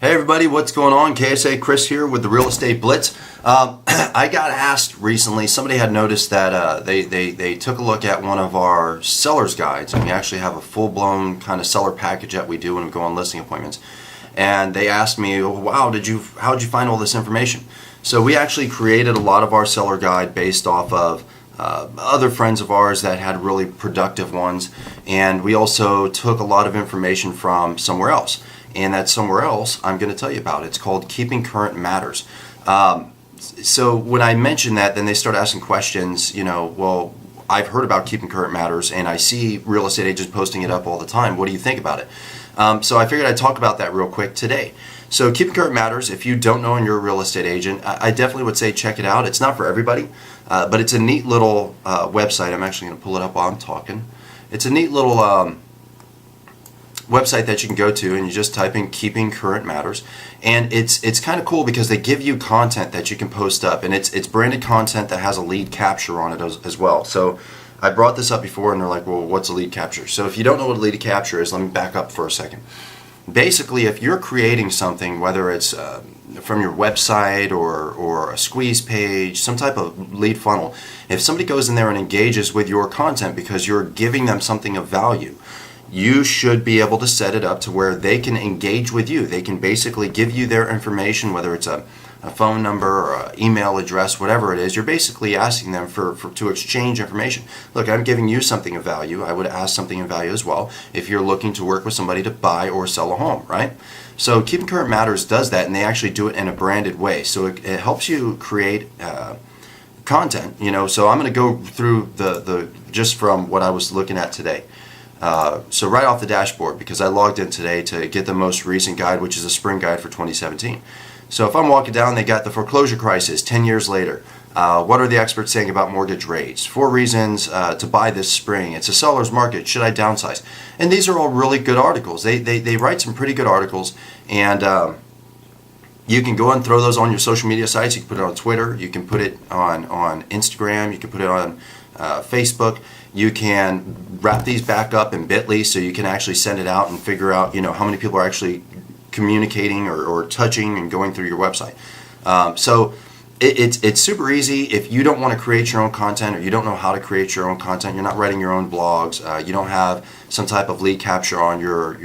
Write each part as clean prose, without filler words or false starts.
Hey everybody, what's going on? KSA Kris here with the Real Estate Blitz. I got asked recently, somebody had noticed that they took a look at one of our seller's guides, and we actually have a full-blown kind of seller package that we do when we go on listing appointments. And they asked me, wow, how'd you find all this information? So we actually created a lot of our seller guide based off of other friends of ours that had really productive ones, and we also took a lot of information from somewhere else. And that somewhere else I'm going to tell you about. It's called Keeping Current Matters. So when I mentioned that, then they start asking questions, well, I've heard about Keeping Current Matters and I see real estate agents posting it up all the time. What do you think about it? So I figured I'd talk about that real quick today. So Keeping Current Matters, if you don't know and you're a real estate agent, I definitely would say check it out. It's not for everybody, but it's a neat little website. I'm actually going to pull it up while I'm talking. It's a neat little website that you can go to, and you just type in Keeping Current Matters, and it's kind of cool because they give you content that you can post up, and it's branded content that has a lead capture on it as well. So I brought this up before and they're like, well, what's a lead capture? So if you don't know what a lead capture is, let me back up for a second. Basically, if you're creating something, whether it's from your website or a squeeze page, some type of lead funnel, if somebody goes in there and engages with your content because you're giving them something of value, you should be able to set it up to where they can engage with you. They can basically give you their information, whether it's a phone number or an email address, whatever it is. You're basically asking them to exchange information. Look, I'm giving you something of value. I would ask something of value as well if you're looking to work with somebody to buy or sell a home, right? So Keeping Current Matters does that, and they actually do it in a branded way. So it helps you create content. So I'm going to go through the just from what I was looking at today. So right off the dashboard, because I logged in today to get the most recent guide, which is a spring guide for 2017. So if I'm walking down, they got the foreclosure crisis 10 years later. What are the experts saying about mortgage rates? 4 reasons to buy this spring. It's a seller's market. Should I downsize? And these are all really good articles. They write some pretty good articles, and you can go and throw those on your social media sites. You can put it on Twitter. You can put it on Instagram. You can put it on Facebook. You can wrap these back up in Bitly, so you can actually send it out and figure out, how many people are actually communicating or touching and going through your website. So it's super easy. If you don't want to create your own content, or you don't know how to create your own content, you're not writing your own blogs, you don't have some type of lead capture on your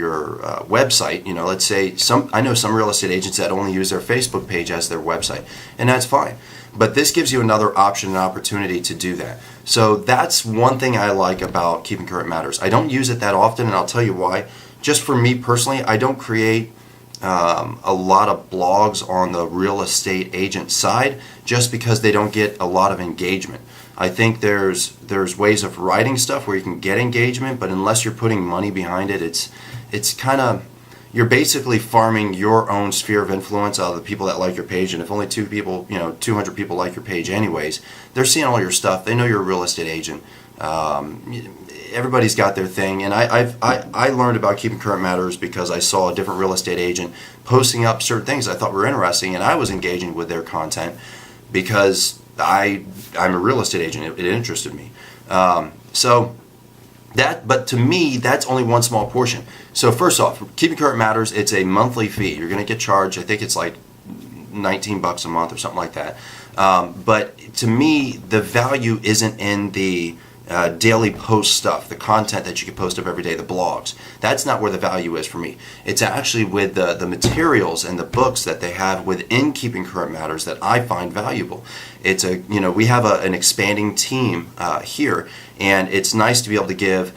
website. Let's say I know some real estate agents that only use their Facebook page as their website, and that's fine. But this gives you another option and opportunity to do that. So that's one thing I like about Keeping Current Matters. I don't use it that often, and I'll tell you why. Just for me personally, I don't create a lot of blogs on the real estate agent side just because they don't get a lot of engagement. I think there's ways of writing stuff where you can get engagement, but unless you're putting money behind it, it's kind of, you're basically farming your own sphere of influence out of the people that like your page. And if only 200 people like your page anyways, they're seeing all your stuff. They know you're a real estate agent. Everybody's got their thing, and I learned about Keeping Current Matters because I saw a different real estate agent posting up certain things I thought were interesting, and I was engaging with their content because I'm a real estate agent. It interested me. But to me, that's only one small portion. So first off, Keeping Current Matters, it's a monthly fee. You're going to get charged, I think it's like $19 a month or something like that. But to me, the value isn't in the daily post stuff, the content that you can post up every day, the blogs. That's not where the value is for me. It's actually with the materials and the books that they have within Keeping Current Matters that I find valuable. It's we have an expanding team here, and it's nice to be able to give,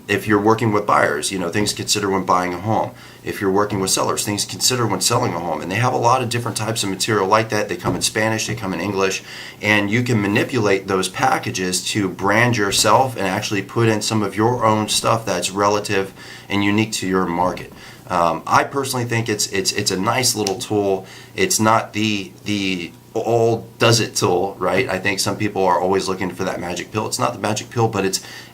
if you're working with buyers, things to consider when buying a home. If you're working with sellers, things to consider when selling a home. And they have a lot of different types of material like that. They come in Spanish, they come in English, and you can manipulate those packages to brand yourself and actually put in some of your own stuff that's relative and unique to your market. I personally think it's a nice little tool. It's not the all does it tool, right? I think some people are always looking for that magic pill. It's not the magic pill, but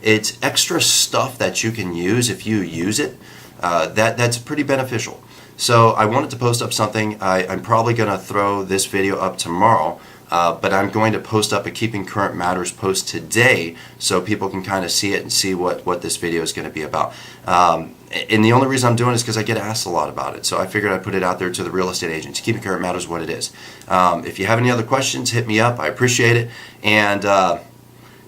it's extra stuff that you can use if you use it. That's pretty beneficial. So I wanted to post up something. I'm probably going to throw this video up tomorrow, but I'm going to post up a Keeping Current Matters post today so people can kind of see it and see what this video is going to be about. And the only reason I'm doing it is because I get asked a lot about it. So I figured I'd put it out there to the real estate agents. Keep it current matters what it is. If you have any other questions, hit me up. I appreciate it. And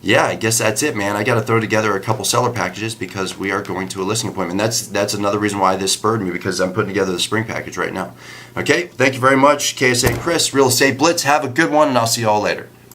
yeah, I guess that's it, man. I got to throw together a couple seller packages because we are going to a listing appointment. That's another reason why this spurred me, because I'm putting together the spring package right now. Okay, thank you very much. KSA Kris, Real Estate Blitz. Have a good one, and I'll see you all later.